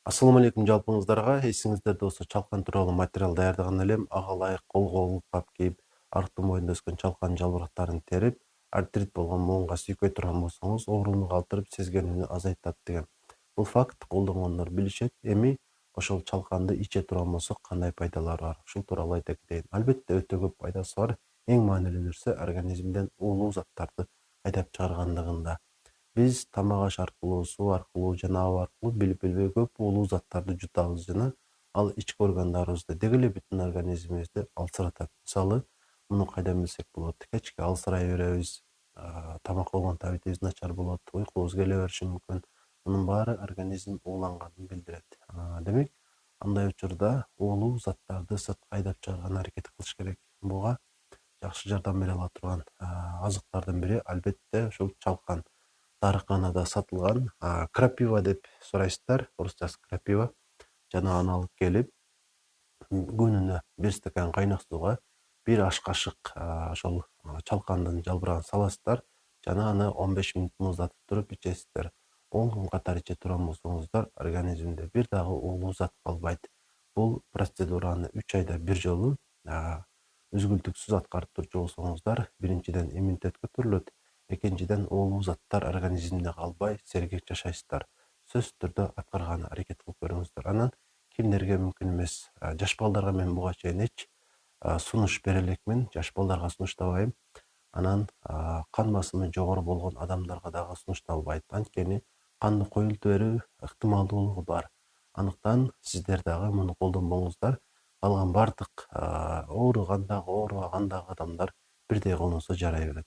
Assalamu алейкум жалпыңыздарга. Эсиңиздерде болсо чалкан тууралуу материал даярдаган элем. Ага ылайык кол кап кийип, арыктын боюнда өскөн чалкан жалбырактарын терип, артрит болгон буунга сүйкөй турган болсоңуз, оорууну калтырып, сезгенүүнү азайтат деген. Бул факт колдонгондор билишет. Эми ошол чалканды иче турган болсок кандай пайдалары бар? Ушул тууралуу айта кетейин. Албетте өтө көп пайдасы бар. Эң маанилүү нерсе организмден уулуу заттарды айдап чыгаргандыгында. Биз тамак аш аркылуу, суу аркылуу жана аба аркылуу билбей көп уулуу заттарды жутабыз жана ал ички органдарыбызды деги эле бүтүн организмибизди алсыратат. Мисалы, муну кайдан билсек болот? Кечке алсырай беребиз, тамак болгондо абитибиз начар болот, уйкубуз келе бериши мүмкүн. Мунун баары организм ууланганын билдирет. Демек, андай учурда уулуу заттарды сыртка айдап чыгарган аракет кылыш керек. Буга жакшы жардам бере ала турган азыктардын бири албетте ушул чалкан. Дарыканада сатылган крапива деп сурайсыздар, орусчасы крапива. Жана аны алып келип, күнүнө 1 стакан кайнак сууга 1 аш кашык ошол чалкандын жалбырагын саласыздар жана аны 15 мүнөт муздатып туруп ичесиздер. 10 күн катар иче турган болсоңуздар, организмде бир дагы уулуу зат калбайт. Бул процедураны 3 айда бир жолу үзгүлтүксүз аткарып турчу болсоңуздар, биринчиден иммунитет көтөрүлөт, экинчиден уулуу заттар организмде калбай, сергек жашайсыздар. Сөзсүз түрдө аткарган аракет кылып көрүңүздөр. Анан кимдерге мүмкүн эмес? Жаш балдарга мен буга чейин эч сунуш бере элекмин, жаш балдарга сунуштабайм. Анан кан басымы жогору болгон адамдарга дагы сунушталбайт. Анткени канды коюлту берүү ыктымалдуулугу бар. Анықтан сиздер дагы муну колдонбоңуздар. Калган бардык ооругандагы, оорубагандагы адамдар бирдей колдонсо жарай берет.